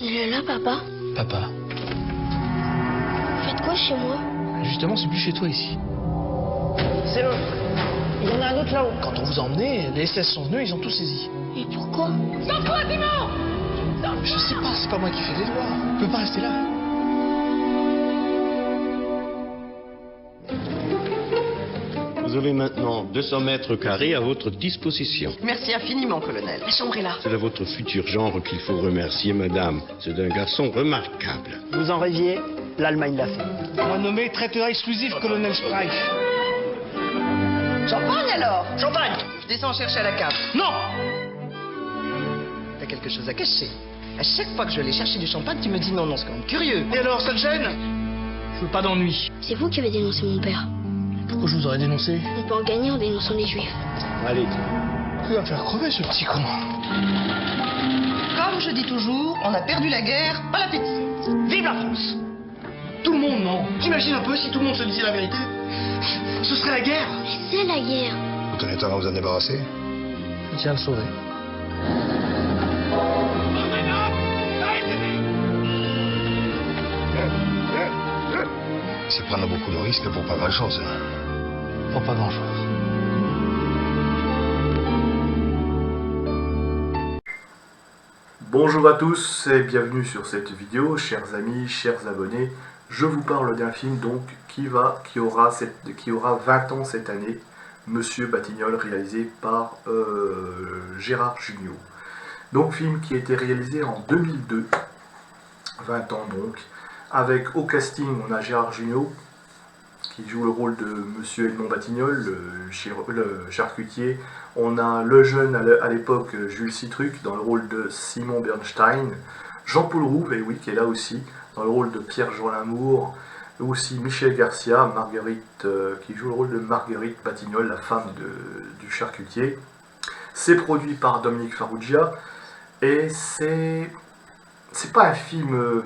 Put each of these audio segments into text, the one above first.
Il est là, papa. Papa. Faites quoi chez moi? Justement, c'est plus chez toi ici. C'est l'autre. Il y en a un autre là-haut. Quand on vous a emmené, les SS sont venus, ils ont tout saisi. Et pourquoi? Sors-toi, Simon! Je sais pas, c'est pas moi qui fais les lois. On peut pas rester là. Vous avez maintenant 200 mètres carrés à votre disposition. Merci infiniment, colonel. La chambre est là. C'est de votre futur genre qu'il faut remercier, madame. C'est un garçon remarquable. Vous en rêviez, l'Allemagne l'a fait. On m'a nommé traiteur exclusif, colonel Streich. Champagne alors? Champagne! Je descends chercher à la cave. Non! T'as quelque chose à cacher. À chaque fois que je vais aller chercher du champagne, tu me dis non, c'est quand même curieux. Et alors, ça te gêne? Je veux pas d'ennui. C'est vous qui avez dénoncé mon père. Pourquoi je vous aurais dénoncé? On peut en gagner en dénonçant les juifs. Allez. Il va me faire crever, ce petit con. Comme je dis toujours, on a perdu la guerre, pas l'appétit. Vive la France! Tout le monde, non? T'imagines un peu si tout le monde se disait la vérité? Ce serait la guerre! Mais c'est la guerre. Vous tenez temps à vous en débarrasser? Je tiens à le sauver. C'est prendre beaucoup de risques pour pas grand-chose. Pour pas grand-chose. Bonjour à tous et bienvenue sur cette vidéo, chers amis, chers abonnés. Je vous parle d'un film donc qui aura 20 ans cette année, Monsieur Batignolles, réalisé par Gérard Jugnot. Donc film qui a été réalisé en 2002, 20 ans donc, avec au casting on a Gérard Jugnot qui joue le rôle de Monsieur Edmond Batignolles, le charcutier. On a le jeune à l'époque Jules Citruc dans le rôle de Simon Bernstein, Jean-Paul Rouve, et oui, qui est là aussi, dans le rôle de Pierre-Jean Lamour, aussi Michel Garcia, Marguerite, qui joue le rôle de Marguerite Batignolles, la femme du charcutier. C'est produit par Dominique Farrugia, et c'est pas un film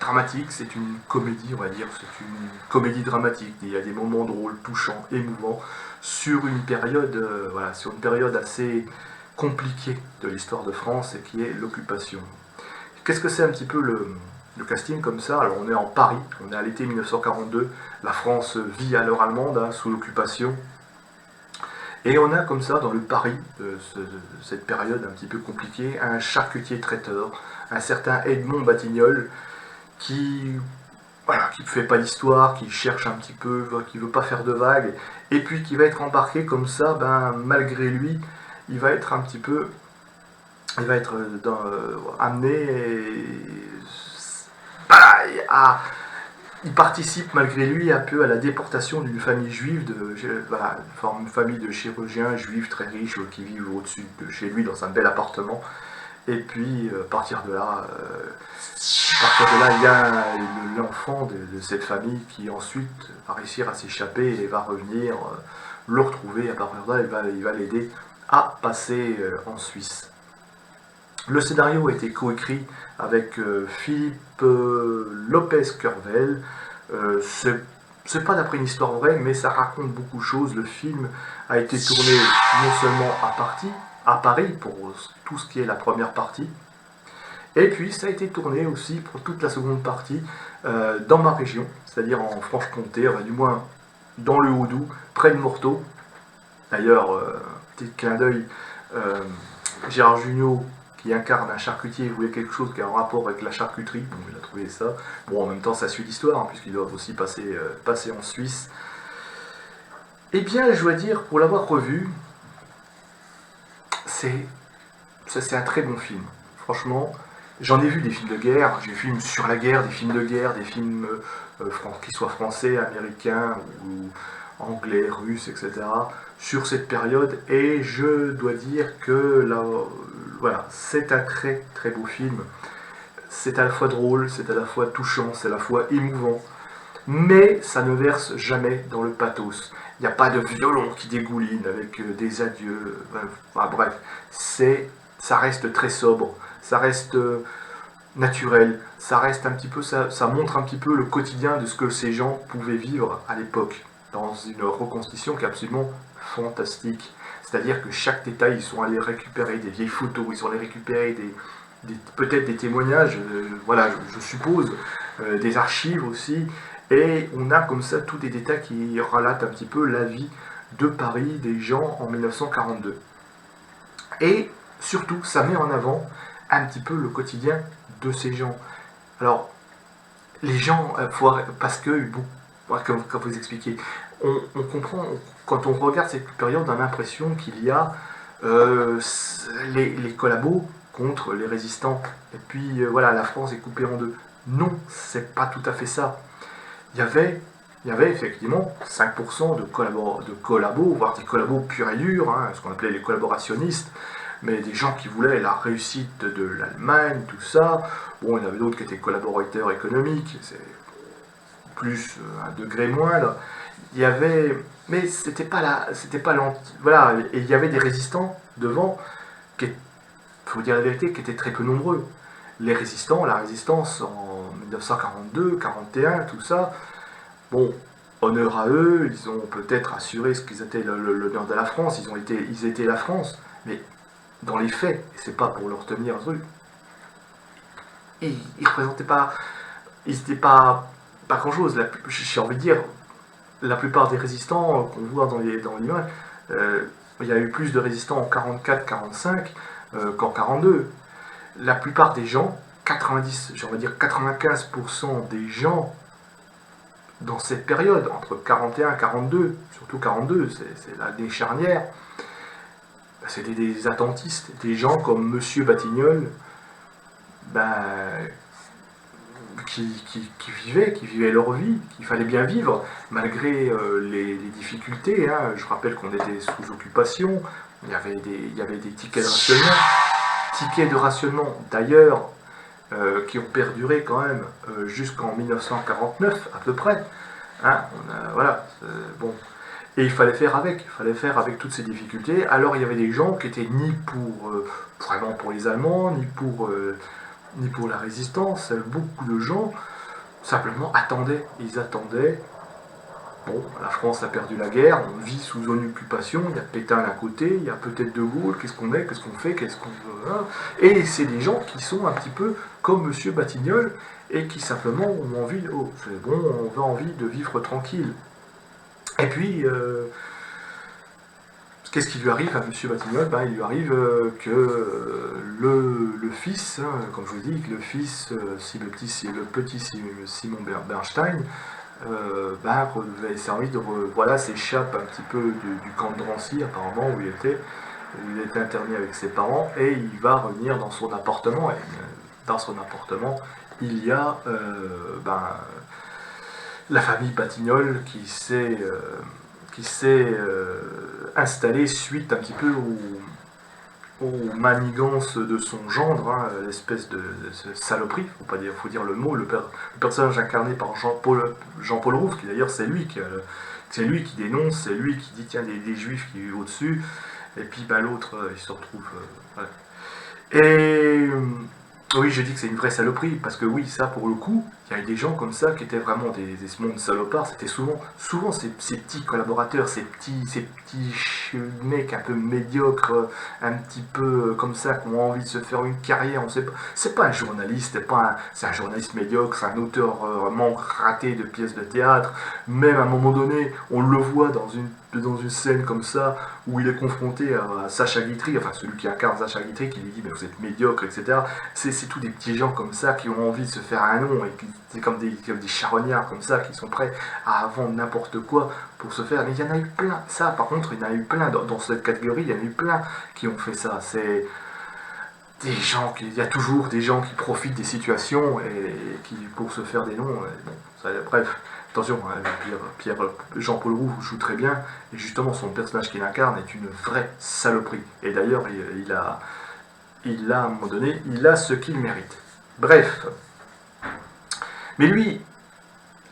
dramatique, c'est une comédie, on va dire, c'est une comédie dramatique. Il y a des moments drôles, touchants, émouvants, sur une période, sur une période assez compliquée de l'histoire de France, et qui est l'occupation. Qu'est-ce que c'est un petit peu le casting comme ça? Alors on est en Paris, on est à l'été 1942, la France vit à l'heure allemande, sous l'occupation, et on a comme ça dans le Paris de cette période un petit peu compliquée, un charcutier traiteur, un certain Edmond Batignolles, qui ne fait pas d'histoire, qui cherche un petit peu, qui veut pas faire de vagues, et puis qui va être embarqué comme ça, malgré lui, il va être un petit peu, amené il participe malgré lui un peu à la déportation d'une famille juive, une famille de chirurgiens juifs très riches qui vivent au-dessus de chez lui dans un bel appartement. Et puis, à partir de là, il y a l'enfant de cette famille qui ensuite va réussir à s'échapper et va revenir le retrouver. À partir de là, il va l'aider à passer en Suisse. Le scénario a été coécrit avec Philippe Lopez-Curvel. C'est pas d'après une histoire vraie, mais ça raconte beaucoup de choses. Le film a été tourné non seulement à Paris pour tout ce qui est la première partie, et puis ça a été tourné aussi pour toute la seconde partie dans ma région, c'est-à-dire en Franche-Comté, du moins dans le Haut-Doubs, près de Morteau. D'ailleurs, petit clin d'œil, Gérard Jugnot, qui incarne un charcutier, voulait quelque chose qui a un rapport avec la charcuterie, donc il a trouvé ça. Bon, en même temps, ça suit l'histoire, puisqu'ils doivent aussi passer en Suisse. Eh bien, je dois dire, pour l'avoir revu, c'est un très bon film. Franchement, j'en ai vu des films de guerre, j'ai vu des films sur la guerre, des films de guerre, des films qui soient français, américains, ou anglais, russes, etc., sur cette période, et je dois dire que là, c'est un très très beau film. C'est à la fois drôle, c'est à la fois touchant, c'est à la fois émouvant, mais ça ne verse jamais dans le pathos. Il n'y a pas de violon qui dégouline avec des adieux, bref, ça reste très sobre, ça reste naturel, ça reste un petit peu, ça montre un petit peu le quotidien de ce que ces gens pouvaient vivre à l'époque, dans une reconstitution qui est absolument fantastique. C'est-à-dire que chaque détail, ils sont allés récupérer des vieilles photos, ils sont allés récupérer peut-être des témoignages, voilà, je suppose, des archives aussi, et on a comme ça tous des détails qui relatent un petit peu la vie de Paris des gens en 1942. Et surtout, ça met en avant un petit peu le quotidien de ces gens. Alors, les gens, parce que, comme vous expliquez, on comprend, quand on regarde cette période, on a l'impression qu'il y a les collabos contre les résistants, et puis voilà, la France est coupée en deux. Non, c'est pas tout à fait ça. Il y avait effectivement 5% de collabos, voire des collabos purs et durs, hein, ce qu'on appelait les collaborationnistes, mais des gens qui voulaient la réussite de l'Allemagne, tout ça. Bon, il y en avait d'autres qui étaient collaborateurs économiques, c'est plus un degré moindre. Il y avait, mais c'était pas voilà, et il y avait des résistants devant, qui, faut dire la vérité, qui étaient très peu nombreux. Les résistants, la résistance en 1942, 41, tout ça, bon, honneur à eux, ils ont peut-être assuré ce qu'ils étaient l'honneur de la France, ils étaient la France, mais dans les faits, et c'est pas pour leur tenir un truc, ils représentaient pas, ils n'étaient pas grand-chose. J'ai envie de dire, la plupart des résistants qu'on voit dans l'image, il y a eu plus de résistants en 44-45 qu'en 42. La plupart des gens, 95% des gens dans cette période, entre 41 et 42, surtout 42, c'est l'année charnière, c'était des attentistes, des gens comme Monsieur Batignolles, qui vivaient leur vie, qu'il fallait bien vivre, malgré les difficultés, hein. Je rappelle qu'on était sous occupation, il y avait des tickets de rationnement, d'ailleurs, qui ont perduré quand même jusqu'en 1949 à peu près, hein. Voilà, bon. Et il fallait faire avec toutes ces difficultés. Alors il y avait des gens qui étaient ni vraiment pour les Allemands, ni pour la résistance. Beaucoup de gens simplement attendaient. Ils attendaient. Bon, la France a perdu la guerre, on vit sous zone d'occupation, il y a Pétain à côté, il y a peut-être De Gaulle, qu'est-ce qu'on est, qu'est-ce qu'on fait, qu'est-ce qu'on veut. Hein. Et c'est des gens qui sont un petit peu comme Monsieur Batignolles et qui simplement ont envie, oh, c'est bon, on a envie de vivre tranquille. Et puis, qu'est-ce qui lui arrive à M. Batignolles? Il lui arrive que le fils, hein, comme je vous dis, que le fils, le petit Simon Bernstein, s'échappe un petit peu du camp de Drancy, apparemment, où il était interné avec ses parents, et il va revenir dans son appartement. Et dans son appartement, il y a la famille Batignolles qui s'est installée suite un petit peu aux manigances de son gendre, hein, l'espèce de saloperie, faut dire le mot, le personnage incarné par Jean-Paul Rouve, qui d'ailleurs c'est lui qui dénonce, c'est lui qui dit tiens des juifs qui vivent au-dessus, et puis l'autre il se retrouve. Voilà. Et oui, je dis que c'est une vraie saloperie, parce que oui, ça pour le coup, il y a eu des gens comme ça qui étaient vraiment des mondes salopards. C'était souvent ces petits collaborateurs, ces petits mecs un peu médiocres, un petit peu comme ça, qui ont envie de se faire une carrière. On sait pas. C'est pas un journaliste, c'est un journaliste médiocre, c'est un auteur raté de pièces de théâtre. Même à un moment donné, on le voit dans une scène comme ça, où il est confronté à Sacha Guitry, enfin celui qui incarne Sacha Guitry, qui lui dit mais vous êtes médiocre, etc. C'est tous des petits gens comme ça qui ont envie de se faire un nom, et c'est comme des charognards comme ça, qui sont prêts à vendre n'importe quoi pour se faire. Mais il y en a eu plein, ça par contre, il y en a eu plein dans cette catégorie, il y en a eu plein qui ont fait ça. C'est des gens il y a toujours des gens qui profitent des situations et qui pour se faire des noms. Bref. Attention, Jean-Paul Rouve joue très bien, et justement son personnage qu'il incarne est une vraie saloperie. Et d'ailleurs, il a à un moment donné, il a ce qu'il mérite. Bref. Mais lui,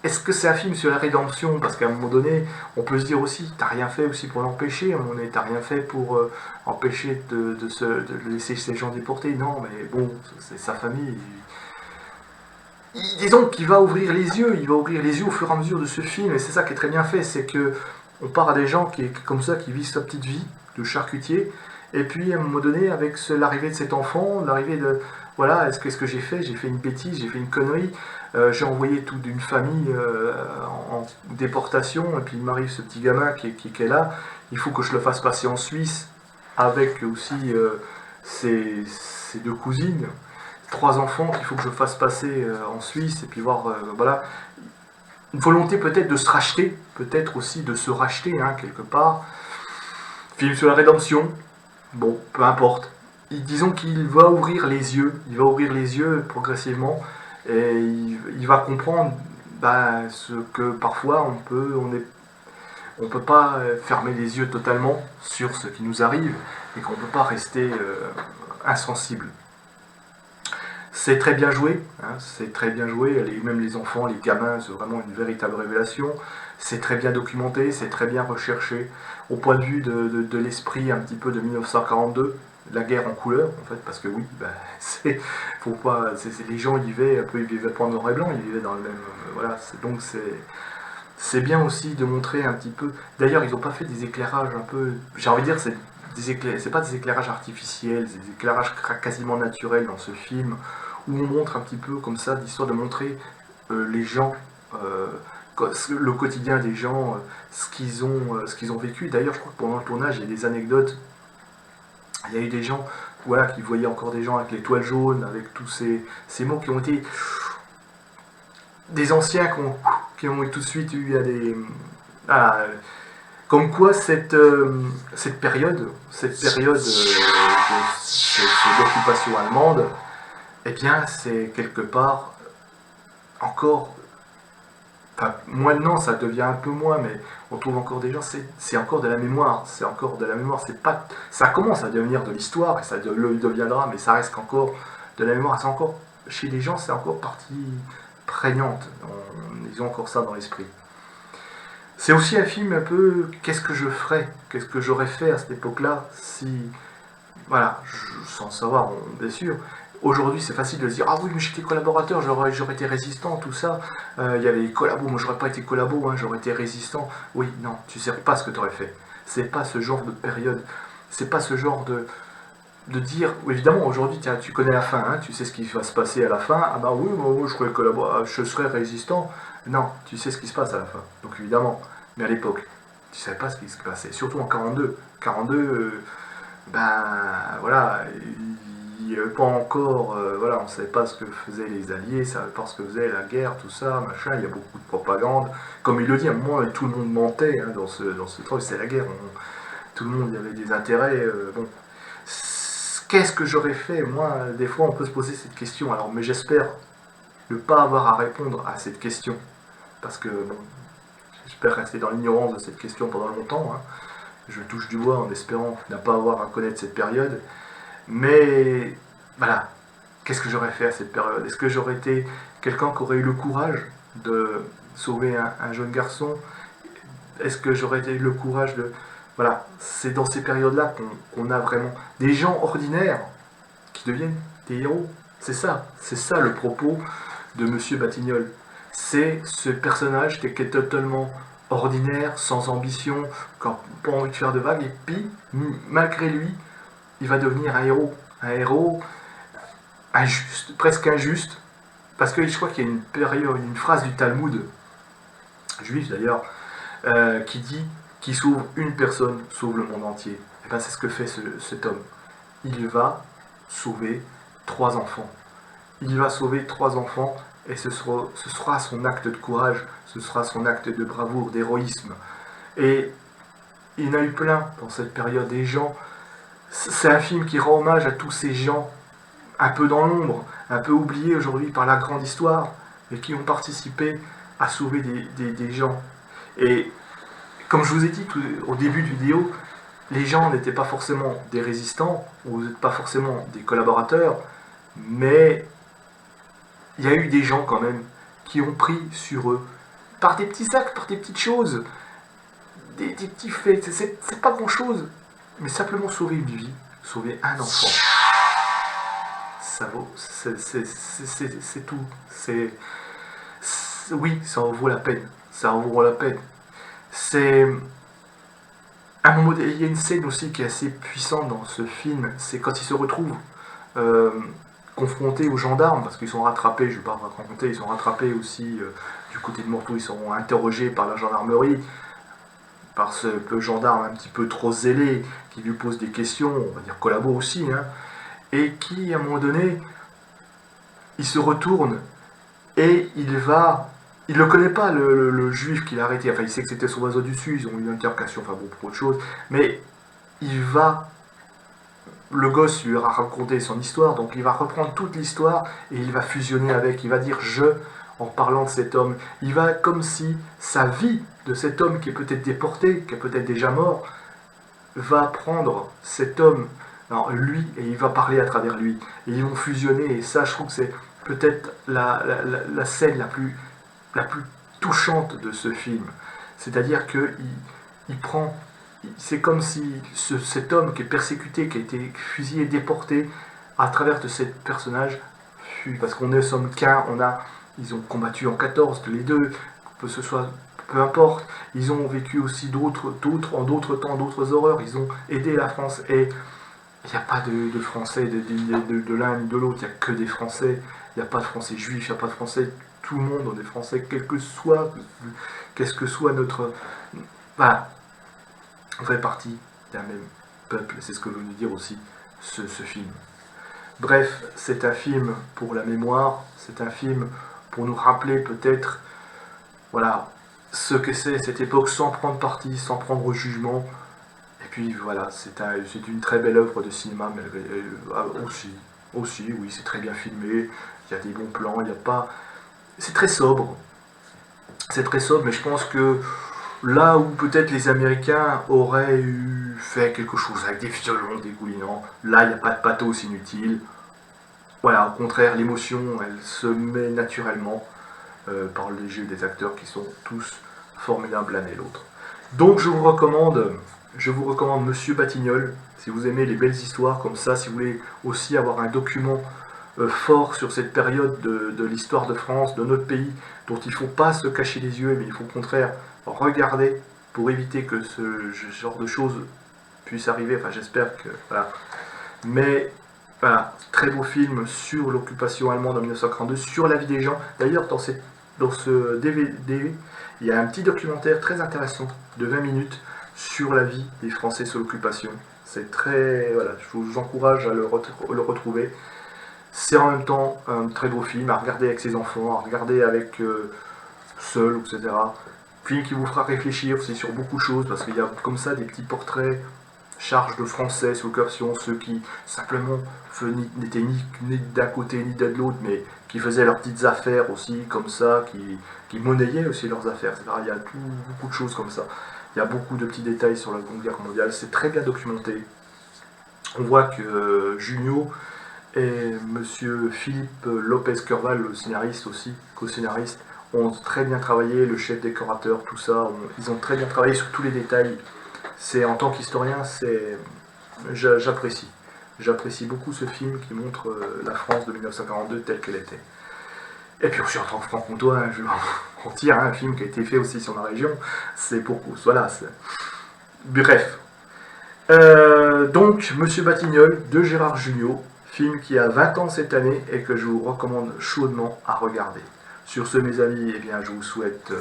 est-ce que c'est un film sur la rédemption? Parce qu'à un moment donné, on peut se dire aussi, t'as rien fait aussi pour l'empêcher, à un moment donné, t'as rien fait pour empêcher de laisser ces gens déportés. Non, mais bon, c'est sa famille. Disons qu'il va ouvrir les yeux, au fur et à mesure de ce film, et c'est ça qui est très bien fait, c'est que on part à des gens qui vivent sa petite vie de charcutier, et puis à un moment donné, avec l'arrivée de cet enfant, voilà, qu'est-ce que j'ai fait? J'ai fait une bêtise, j'ai fait une connerie, j'ai envoyé toute une famille en déportation, et puis il m'arrive ce petit gamin qui est là, il faut que je le fasse passer en Suisse, avec aussi ses deux cousines, 3 enfants qu'il faut que je fasse passer en Suisse, et puis voir, voilà, une volonté peut-être de se racheter, peut-être aussi de se racheter, hein, quelque part. Film sur la rédemption, bon, peu importe. Disons qu'il va ouvrir les yeux, progressivement, et il va comprendre ce que parfois on peut pas fermer les yeux totalement sur ce qui nous arrive, et qu'on peut pas rester insensible. C'est très bien joué, hein, c'est très bien joué, même les enfants, les gamins, c'est vraiment une véritable révélation. C'est très bien documenté, c'est très bien recherché, au point de vue de l'esprit un petit peu de 1942, la guerre en couleur, en fait, parce que oui, faut pas, les gens ils vivaient pas en noir et blanc, ils vivaient dans le même, voilà, donc c'est bien aussi de montrer un petit peu. D'ailleurs, ils n'ont pas fait des éclairages un peu, j'ai envie de dire, c'est pas des éclairages artificiels, c'est des éclairages quasiment naturels dans ce film, où on montre un petit peu comme ça, d'histoire de montrer les gens, le quotidien des gens, ce qu'ils ont vécu. D'ailleurs, je crois que pendant le tournage, il y a des anecdotes. Il y a eu des gens, voilà, qui voyaient encore des gens avec les toiles jaunes, avec tous ces mots qui ont été des anciens qui ont tout de suite eu à des... comme quoi cette période d'occupation allemande, eh bien, c'est quelque part encore... Enfin, maintenant, ça devient un peu moins, mais on trouve encore des gens, c'est encore de la mémoire, c'est pas, ça commence à devenir de l'histoire, et ça le deviendra, mais ça reste encore de la mémoire, c'est encore, chez les gens, c'est encore partie prégnante, ils ont encore ça dans l'esprit. C'est aussi un film un peu, qu'est-ce que j'aurais fait à cette époque-là, si, voilà, sans savoir, bien sûr. Aujourd'hui, c'est facile de se dire « Ah oui, mais j'étais collaborateur, j'aurais été résistant, tout ça. Il y avait les collabos, moi j'aurais pas été collabo, hein, j'aurais été résistant. » Oui, non, tu sais pas ce que tu aurais fait. C'est pas ce genre de période. C'est pas ce genre de dire... Évidemment, aujourd'hui, tu connais la fin, hein, tu sais ce qui va se passer à la fin. Ah bah oui, moi je serais collaborateur, je serais résistant. Non, tu sais ce qui se passe à la fin. Donc évidemment, mais à l'époque, tu savais pas ce qui se passait. Surtout en 42. 42, voilà... Il n'y avait pas encore, voilà, on ne savait pas ce que faisaient les Alliés, on ne savait pas ce que faisait la guerre, tout ça, machin, il y a beaucoup de propagande. Comme il le dit, à un moment, tout le monde mentait hein, dans ce truc, c'est la guerre, tout le monde il y avait des intérêts. Bon. Qu'est-ce que j'aurais fait? Moi, des fois, on peut se poser cette question, alors, mais j'espère ne pas avoir à répondre à cette question, parce que, bon, j'espère rester dans l'ignorance de cette question pendant longtemps, hein. Je touche du bois en espérant ne pas avoir à connaître cette période. Mais voilà, qu'est-ce que j'aurais fait à cette période? Est-ce que j'aurais été quelqu'un qui aurait eu le courage de sauver un jeune garçon? Est-ce que j'aurais eu le courage de... Voilà, c'est dans ces périodes-là qu'on a vraiment des gens ordinaires qui deviennent des héros. C'est ça le propos de Monsieur Batignolles. C'est ce personnage qui est totalement ordinaire, sans ambition, qui n'a pas envie de faire de vagues, et puis, malgré lui, il va devenir un héros injuste, presque injuste, parce que je crois qu'il y a une phrase du Talmud, juif d'ailleurs, qui dit « Qui sauve une personne, sauve le monde entier ». Et bien c'est ce que fait cet homme. Il va sauver 3 enfants. Il va sauver 3 enfants, et ce sera son acte de courage, ce sera son acte de bravoure, d'héroïsme. Et il y en a eu plein dans cette période, des gens... C'est un film qui rend hommage à tous ces gens un peu dans l'ombre, un peu oubliés aujourd'hui par la grande histoire, mais qui ont participé à sauver des gens. Et comme je vous ai dit au début de vidéo, les gens n'étaient pas forcément des résistants, ou pas forcément des collaborateurs, mais il y a eu des gens quand même qui ont pris sur eux, par des petits actes, par des petites choses, des petits faits, c'est pas grand chose. Mais simplement sauver une vie, sauver un enfant, ça vaut, c'est tout. Oui, ça en vaut la peine. Ça en vaut la peine. C'est un moment. Il y a une scène aussi qui est assez puissante dans ce film. C'est quand il se retrouve confrontés aux gendarmes, parce qu'ils sont rattrapés, je ne vais pas vous raconter, ils sont rattrapés aussi du côté de Morteau, ils sont interrogés par la gendarmerie, par ce gendarme un petit peu trop zélé, qui lui pose des questions, on va dire collabo aussi, hein, et qui, à un moment donné, il se retourne, et il ne le connaît pas, le juif qu'il a arrêté, enfin il sait que c'était son voisin du dessus, ils ont eu une intercation, enfin bon, pour autre chose, mais le gosse lui a raconté son histoire, donc il va reprendre toute l'histoire et il va fusionner avec, il va dire je en parlant de cet homme. Il va comme si sa vie de cet homme qui est peut-être déporté, qui est peut-être déjà mort, va prendre cet homme, alors lui, et il va parler à travers lui. Et ils vont fusionner, et ça je trouve que c'est peut-être la scène la plus touchante de ce film. C'est-à-dire qu'il prend... C'est comme si cet homme qui est persécuté, qui a été fusillé, déporté, à travers de ce personnage, parce qu'on ne sommes qu'un, ils ont combattu en 14, les deux, que ce soit, peu importe, ils ont vécu aussi en d'autres temps, d'autres horreurs, ils ont aidé la France, et il n'y a pas de Français de l'un ni de l'autre, il n'y a que des Français, il n'y a pas de Français juifs, il n'y a pas de Français, tout le monde, on est Français, qu'est-ce que soit notre... Voilà. On fait partie d'un même peuple, c'est ce que veut nous dire aussi ce film. Bref, c'est un film pour la mémoire, c'est un film pour nous rappeler peut-être, voilà, ce que c'est cette époque sans prendre parti, sans prendre au jugement. Et puis voilà, c'est une très belle œuvre de cinéma, mais aussi, oui, c'est très bien filmé, il y a des bons plans, il n'y a pas... C'est très sobre, mais je pense que là où peut-être les Américains auraient fait quelque chose avec des violons dégoulinants, là il n'y a pas de pathos inutile. Voilà, au contraire, l'émotion, elle se met naturellement par le jeu des acteurs qui sont tous formidables l'un et l'autre. Donc je vous recommande Monsieur Batignolles, si vous aimez les belles histoires comme ça, si vous voulez aussi avoir un document fort sur cette période de l'histoire de France, de notre pays, dont il ne faut pas se cacher les yeux, mais il faut au contraire regarder pour éviter que ce genre de choses puisse arriver, enfin j'espère que... Voilà. Mais voilà, très beau film sur l'occupation allemande en 1942, sur la vie des gens. D'ailleurs, dans ce DVD, il y a un petit documentaire très intéressant de 20 minutes sur la vie des Français sous l'occupation. C'est très... Voilà, je vous encourage à le retrouver. C'est en même temps un très beau film à regarder avec ses enfants, à regarder avec seul, etc. Film qui vous fera réfléchir aussi sur beaucoup de choses, parce qu'il y a comme ça des petits portraits, charges de Français sous l'occupation, ceux qui simplement n'étaient ni d'un côté ni de l'autre, mais qui faisaient leurs petites affaires aussi, comme ça, qui monnayaient aussi leurs affaires, etc. Il y a beaucoup de choses comme ça. Il y a beaucoup de petits détails sur la Seconde Guerre mondiale, c'est très bien documenté. On voit que Junio et monsieur Philippe Lopez-Curval, le scénariste aussi, co-scénariste, ont très bien travaillé, le chef décorateur, tout ça, ils ont très bien travaillé sur tous les détails. En tant qu'historien, j'apprécie. J'apprécie beaucoup ce film qui montre la France de 1942 telle qu'elle était. Et puis aussi en tant que franc-comtois, je vais en dire, un film qui a été fait aussi sur la région, c'est pour voilà. Bref. Donc, Monsieur Batignolles de Gérard Jugnot, film qui a 20 ans cette année et que je vous recommande chaudement à regarder. Sur ce, mes amis, eh bien, je vous souhaite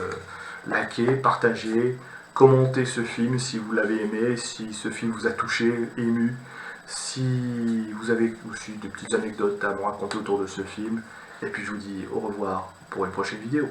liker, partager, commenter ce film si vous l'avez aimé, si ce film vous a touché, ému, si vous avez aussi des petites anecdotes à me raconter autour de ce film. Et puis je vous dis au revoir pour une prochaine vidéo.